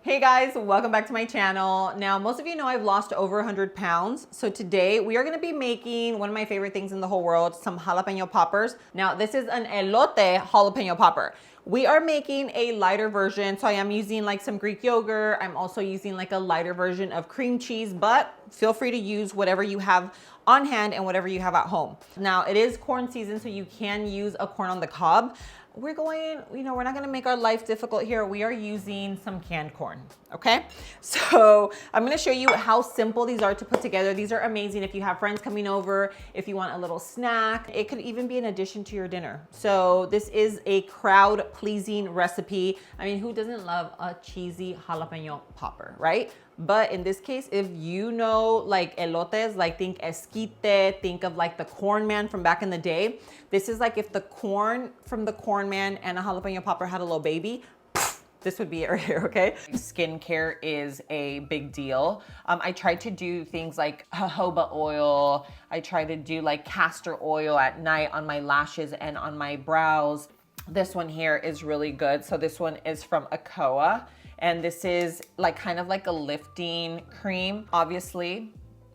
Hey guys, welcome back to my channel. Now, most of you know I've lost over 100 pounds. So today we are gonna be making one of my favorite things in the whole world, some jalapeno poppers. Now, this is an elote jalapeno popper. We are making a lighter version. So I am using like some Greek yogurt. I'm also using like a lighter version of cream cheese, but feel free to use whatever you have on hand and whatever you have at home. Now, it is corn season, so you can use a corn on the cob. We're going, we're not gonna make our life difficult here. We are using some canned corn, okay? So I'm gonna show you how simple these are to put together. These are amazing if you have friends coming over, if you want a little snack. It could even be an addition to your dinner. So this is a crowd-pleasing recipe. I mean, who doesn't love a cheesy jalapeno popper, right? But in this case, if you know like elotes, like think esquite, think of like the corn man from back in the day. This is like if the corn from the corn man and a jalapeno popper had a little baby, this would be it right here, okay? Skincare is a big deal. I try to do things like jojoba oil. I try to do like castor oil at night on my lashes and on my brows. This one here is really good. So this one is from Akoa. And this is like kind of like a lifting cream. Obviously,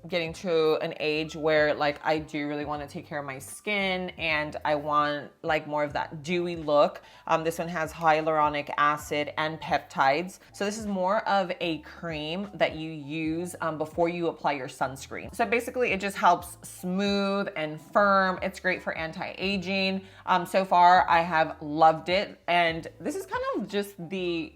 getting to an age where like I do really want to take care of my skin and I want like more of that dewy look. This one has hyaluronic acid and peptides. So this is more of a cream that you use before you apply your sunscreen. So basically it just helps smooth and firm. It's great for anti-aging. So far I have loved it. And this is kind of just the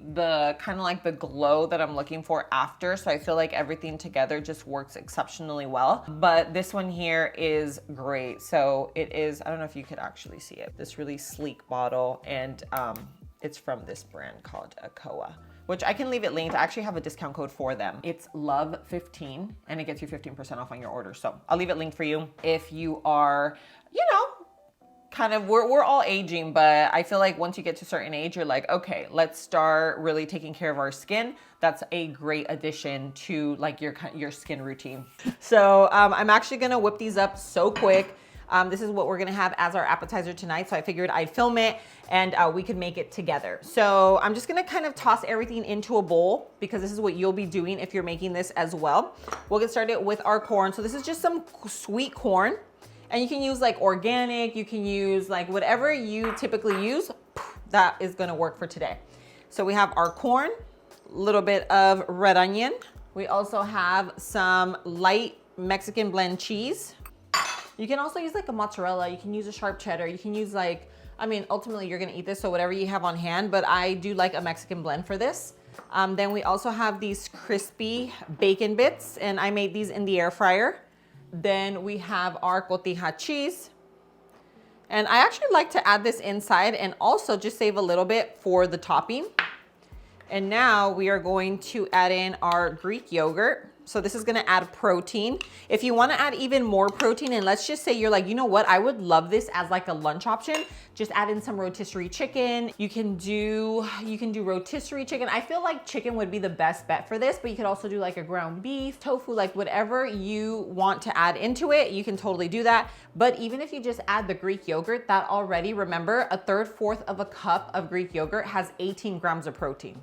kind of like the glow that I'm looking for after. So I feel like everything together just works exceptionally well. But this one here is great. So it is, I don't know if you could actually see it, this really sleek bottle, and it's from this brand called Akoa, which I can leave it linked. I actually have a discount code for them. It's LOVE15 and it gets you 15% off on your order. So I'll leave it linked for you if you are, kind of, we're all aging, but I feel like once you get to a certain age, you're like, okay, let's start really taking care of our skin. That's a great addition to like your skin routine. So I'm actually gonna whip these up so quick. This is what we're gonna have as our appetizer tonight. So I figured I'd film it and we could make it together. So I'm just gonna kind of toss everything into a bowl because this is what you'll be doing if you're making this as well. We'll get started with our corn. So this is just some sweet corn. And you can use like organic, you can use like whatever you typically use, that is gonna work for today. So we have our corn, a little bit of red onion. We also have some light Mexican blend cheese. You can also use like a mozzarella, you can use a sharp cheddar, you can use like, I mean, ultimately you're gonna eat this, so whatever you have on hand, but I do like a Mexican blend for this. Then we also have these crispy bacon bits, and I made these in the air fryer. Then we have our cotija cheese. And I actually like to add this inside and also just save a little bit for the topping. And now we are going to add in our Greek yogurt. So this is gonna add protein. If you wanna add even more protein, and let's just say you're like, you know what, I would love this as like a lunch option, just add in some rotisserie chicken. You can do rotisserie chicken. I feel like chicken would be the best bet for this, but you could also do like a ground beef, tofu, like whatever you want to add into it, you can totally do that. But even if you just add the Greek yogurt, that already, remember, a third, fourth of a cup of Greek yogurt has 18 grams of protein.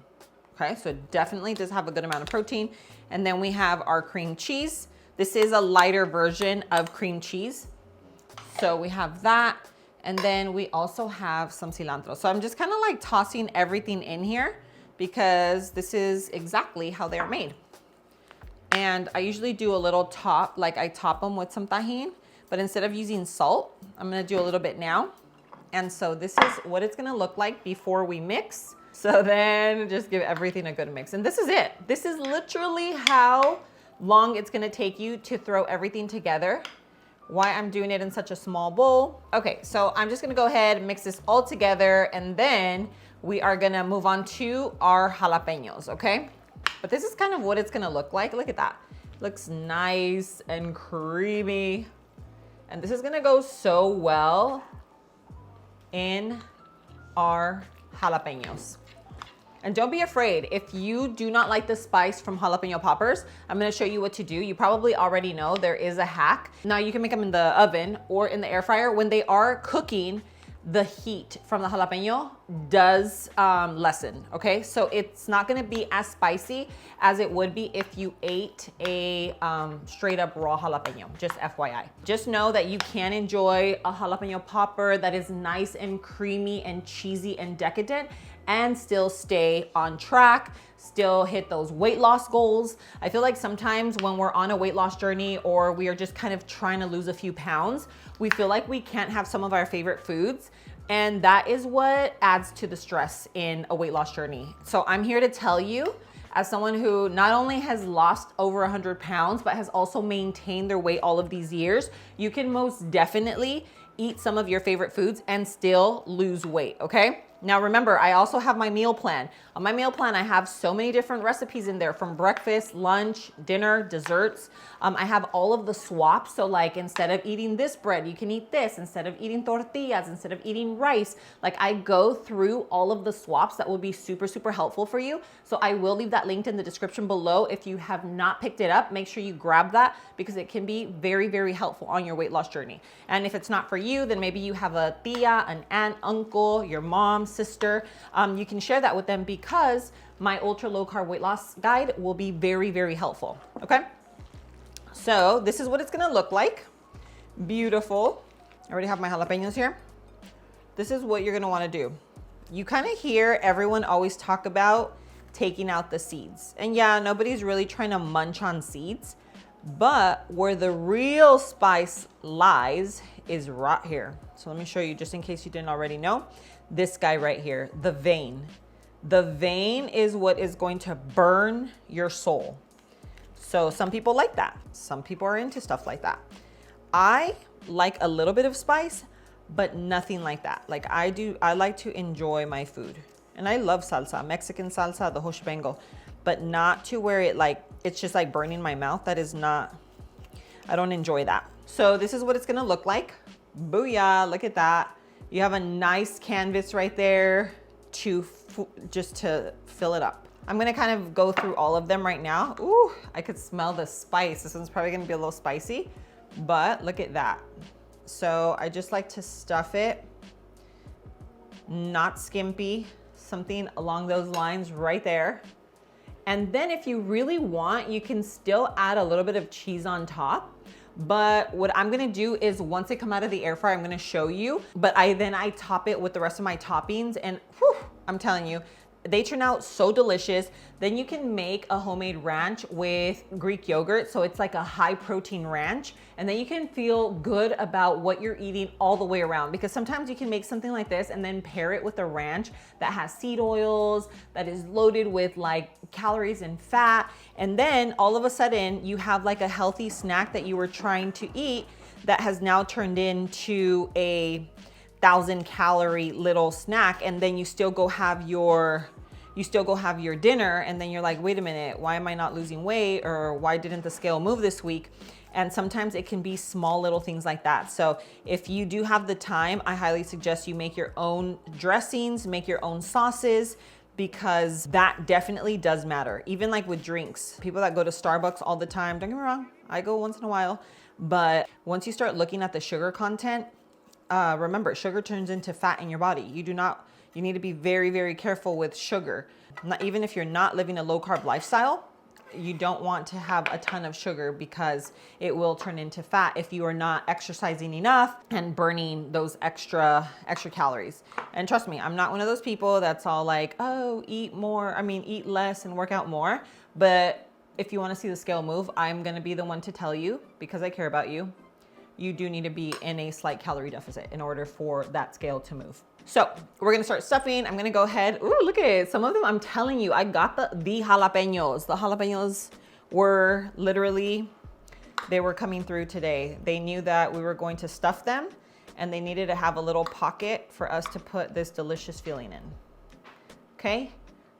Okay, so it definitely does have a good amount of protein. And then we have our cream cheese. This is a lighter version of cream cheese. So we have that. And then we also have some cilantro. So I'm just kind of like tossing everything in here because this is exactly how they're made. And I usually do a little top, like I top them with some tahini, but instead of using salt, I'm gonna do a little bit now. And so this is what it's gonna look like before we mix. So then just give everything a good mix. And this is it. This is literally how long it's gonna take you to throw everything together. Why I'm doing it in such a small bowl. Okay, so I'm just gonna go ahead and mix this all together, and then we are gonna move on to our jalapenos, okay? But this is kind of what it's gonna look like. Look at that. Looks nice and creamy. And this is gonna go so well in our jalapenos. And don't be afraid, if you do not like the spice from jalapeno poppers, I'm gonna show you what to do. You probably already know there is a hack. Now you can make them in the oven or in the air fryer. When they are cooking, the heat from the jalapeno does lessen, okay? So it's not gonna be as spicy as it would be if you ate a straight up raw jalapeno, just FYI. Just know that you can enjoy a jalapeno popper that is nice and creamy and cheesy and decadent and still stay on track, still hit those weight loss goals. I feel like sometimes when we're on a weight loss journey or we are just kind of trying to lose a few pounds, we feel like we can't have some of our favorite foods. And that is what adds to the stress in a weight loss journey. So I'm here to tell you, as someone who not only has lost over 100 pounds, but has also maintained their weight all of these years, you can most definitely eat some of your favorite foods and still lose weight, okay? Now remember, I also have my meal plan. On my meal plan, I have so many different recipes in there, from breakfast, lunch, dinner, desserts. I have all of the swaps. So like, instead of eating this bread, you can eat this. Instead of eating tortillas, instead of eating rice, like I go through all of the swaps that will be super, super helpful for you. So I will leave that linked in the description below. If you have not picked it up, make sure you grab that because it can be very, very helpful on your weight loss journey. And if it's not for you, then maybe you have a tia, an aunt, uncle, your mom, sister. You can share that with them because my ultra low carb weight loss guide will be very, very helpful, okay? So this is what it's gonna look like. Beautiful. I already have my jalapenos here. This is what you're gonna wanna do. You kind of hear everyone always talk about taking out the seeds. And yeah, nobody's really trying to munch on seeds, but where the real spice lies is right here. So let me show you, just in case you didn't already know, this guy right here, the vein. The vein is what is going to burn your soul. So some people like that. Some people are into stuff like that. I like a little bit of spice, but nothing like that. Like I like to enjoy my food. And I love salsa, Mexican salsa, the whole shebango, but not to where it's just like burning my mouth. That is not, I don't enjoy that. So this is what it's gonna look like. Booyah, look at that. You have a nice canvas right there just to fill it up. I'm gonna kind of go through all of them right now. Ooh, I could smell the spice. This one's probably gonna be a little spicy, but look at that. So I just like to stuff it, not skimpy, something along those lines right there. And then if you really want, you can still add a little bit of cheese on top. But what I'm gonna do is once they come out of the air fryer, I'm gonna show you, but then I top it with the rest of my toppings and whew, I'm telling you, they turn out so delicious. Then you can make a homemade ranch with Greek yogurt. So it's like a high protein ranch. And then you can feel good about what you're eating all the way around. Because sometimes you can make something like this and then pair it with a ranch that has seed oils, that is loaded with like calories and fat. And then all of a sudden you have like a healthy snack that you were trying to eat that has now turned into a 1,000-calorie little snack. And then you still go have your dinner and then you're like, wait a minute, why am I not losing weight? Or why didn't the scale move this week? And sometimes it can be small little things like that. So if you do have the time, I highly suggest you make your own dressings, make your own sauces, because that definitely does matter. Even like with drinks, people that go to Starbucks all the time, don't get me wrong, I go once in a while, but once you start looking at the sugar content, remember, sugar turns into fat in your body. You need to be very, very careful with sugar. Even if you're not living a low carb lifestyle, you don't want to have a ton of sugar because it will turn into fat if you are not exercising enough and burning those extra calories. And trust me, I'm not one of those people that's all like, oh, eat less and work out more. But if you want to see the scale move, I'm going to be the one to tell you, because I care about you, you do need to be in a slight calorie deficit in order for that scale to move. So we're gonna start stuffing. I'm gonna go ahead. Ooh, look at it. Some of them, I'm telling you, I got the jalapenos. The jalapenos were literally, they were coming through today. They knew that we were going to stuff them and they needed to have a little pocket for us to put this delicious filling in. Okay,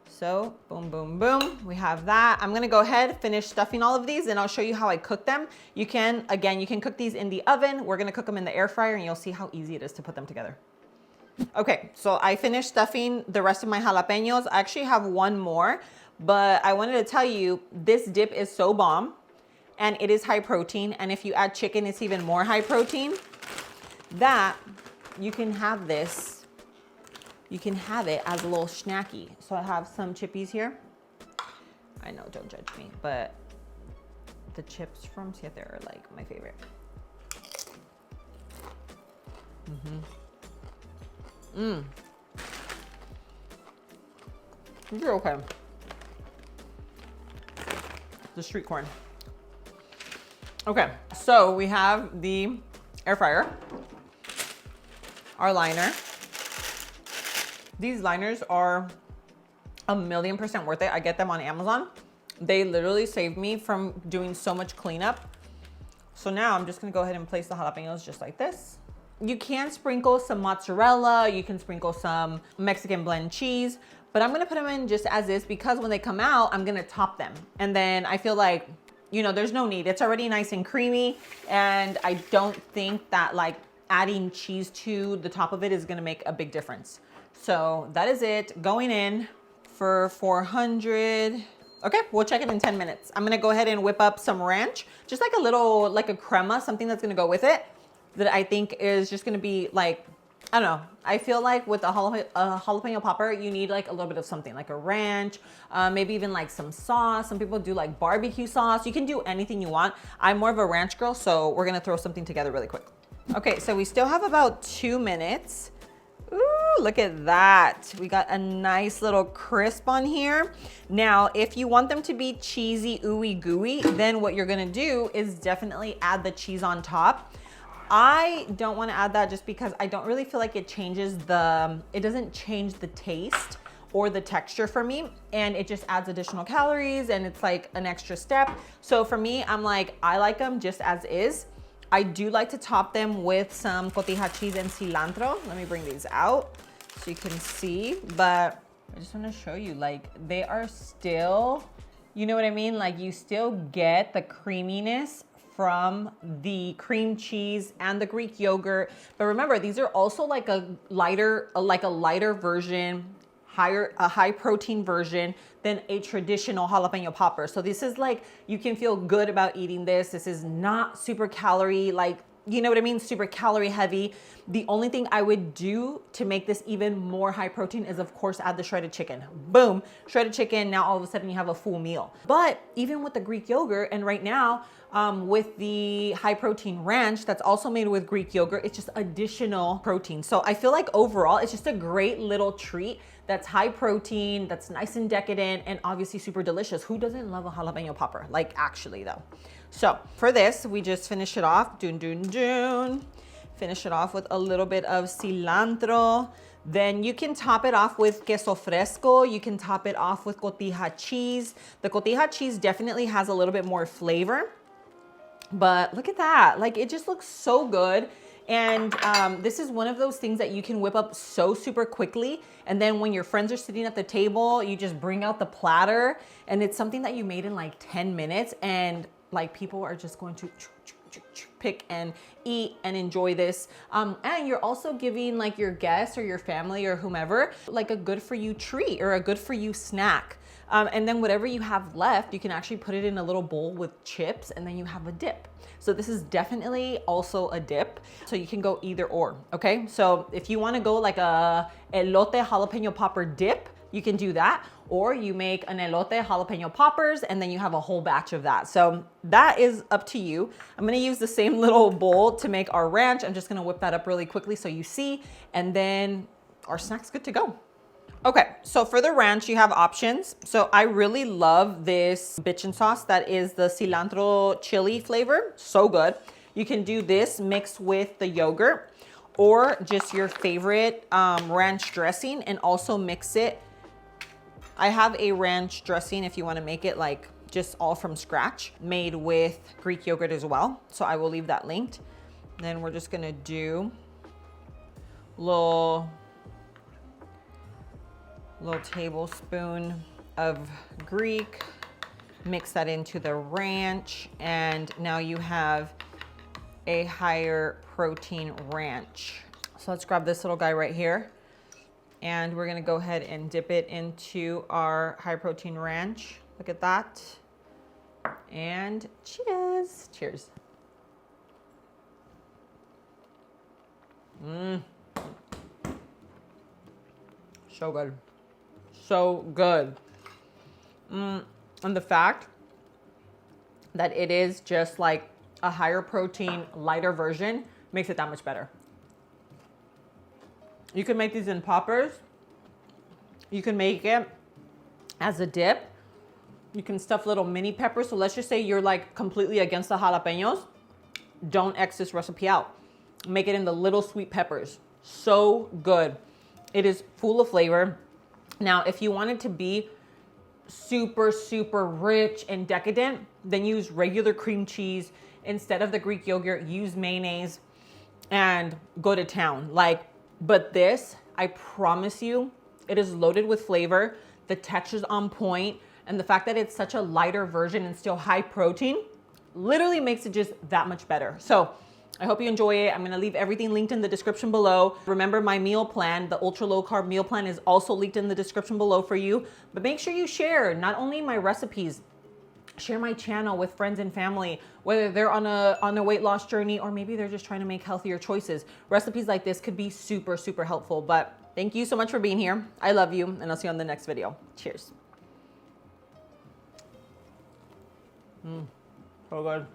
so boom, boom, boom. We have that. I'm gonna go ahead, finish stuffing all of these and I'll show you how I cook them. You can cook these in the oven. We're gonna cook them in the air fryer and you'll see how easy it is to put them together. Okay, so I finished stuffing the rest of my jalapenos. I actually have one more, but I wanted to tell you, this dip is so bomb and it is high protein. And if you add chicken, it's even more high protein. That you can have this, you can have it as a little snacky. So I have some chippies here. I know, don't judge me, but the chips from Siete are like my favorite. You're okay. The street corn. Okay, so we have the air fryer, our liner. These liners are 1,000,000% worth it. I get them on Amazon. They literally saved me from doing so much cleanup. So now I'm just gonna go ahead and place the jalapenos just like this. You can sprinkle some mozzarella, you can sprinkle some Mexican blend cheese, but I'm gonna put them in just as is because when they come out, I'm gonna top them. And then I feel like, you know, there's no need. It's already nice and creamy, and I don't think that like adding cheese to the top of it is gonna make a big difference. So that is it, going in for 400. Okay, we'll check it in 10 minutes. I'm gonna go ahead and whip up some ranch, just like a little, like a crema, something that's gonna go with it, that I think is just gonna be like, I don't know. I feel like with a jalapeno popper, you need like a little bit of something, like a ranch, maybe even like some sauce. Some people do like barbecue sauce. You can do anything you want. I'm more of a ranch girl, so we're gonna throw something together really quick. Okay, so we still have about 2 minutes. Ooh, look at that. We got a nice little crisp on here. Now, if you want them to be cheesy, ooey gooey, then what you're gonna do is definitely add the cheese on top. I don't want to add that just because I don't really feel like it changes it doesn't change the taste or the texture for me, and it just adds additional calories and it's like an extra step. So for me, I'm like, I like them just as is. I do like to top them with some cotija cheese and cilantro. Let me bring these out so you can see, but I just want to show you, like, they are still, you know what I mean? Like, you still get the creaminess from the cream cheese and the Greek yogurt. But remember, these are also like a lighter version, a high protein version than a traditional jalapeno popper. So this is like, you can feel good about eating this. This is not super calorie, like, you know what I mean? Super calorie heavy. The only thing I would do to make this even more high protein is, of course, add the shredded chicken. Boom, shredded chicken. Now all of a sudden you have a full meal. But even with the Greek yogurt, and right now with the high protein ranch that's also made with Greek yogurt, it's just additional protein. So I feel like overall, it's just a great little treat that's high protein, that's nice and decadent, and obviously super delicious. Who doesn't love a jalapeno popper? Like, actually though. So for this, we just finish it off, finish it off with a little bit of cilantro. Then you can top it off with queso fresco. You can top it off with cotija cheese. The cotija cheese definitely has a little bit more flavor, but look at that. Like, it just looks so good. And this is one of those things that you can whip up so super quickly. And then when your friends are sitting at the table, you just bring out the platter, and it's something that you made in like 10 minutes. And like, people are just going to pick and eat and enjoy this. And you're also giving like your guests or your family or whomever like a good for you treat or a good for you snack. And then whatever you have left, you can actually put it in a little bowl with chips, and then you have a dip. So this is definitely also a dip. So you can go either or, okay? So if you wanna go like a elote jalapeno popper dip, you can do that. Or you make an elote jalapeno poppers, and then you have a whole batch of that. So that is up to you. I'm gonna use the same little bowl to make our ranch. I'm just gonna whip that up really quickly so you see, and then our snack's good to go. Okay, so for the ranch, you have options. So I really love this bitchin' sauce that is the cilantro chili flavor. So good. You can do this mixed with the yogurt or just your favorite ranch dressing and also mix it. I have a ranch dressing if you want to make it like just all from scratch, made with Greek yogurt as well. So I will leave that linked. Then we're just gonna do little tablespoon of Greek, mix that into the ranch, and now you have a higher protein ranch. So let's grab this little guy right here, and we're gonna go ahead and dip it into our high protein ranch. Look at that. And cheers. Cheers. So good. So good. And the fact that it is just like a higher protein, lighter version makes it that much better. You can make these in poppers. You can make it as a dip. You can stuff little mini peppers. So let's just say you're like completely against the jalapenos. Don't X this recipe out. Make it in the little sweet peppers. So good. It is full of flavor. Now, if you want it to be super, super rich and decadent, then use regular cream cheese. Instead of the Greek yogurt, use mayonnaise and go to town. But this, I promise you, it is loaded with flavor. The texture's on point. And the fact that it's such a lighter version and still high protein literally makes it just that much better. So I hope you enjoy it. I'm gonna leave everything linked in the description below. Remember, my meal plan, the ultra low carb meal plan, is also linked in the description below for you. But make sure you share not only my recipes, share my channel with friends and family, whether they're on a weight loss journey or maybe they're just trying to make healthier choices. Recipes like this could be super, super helpful. But thank you so much for being here. I love you, and I'll see you on the next video. Cheers. So good.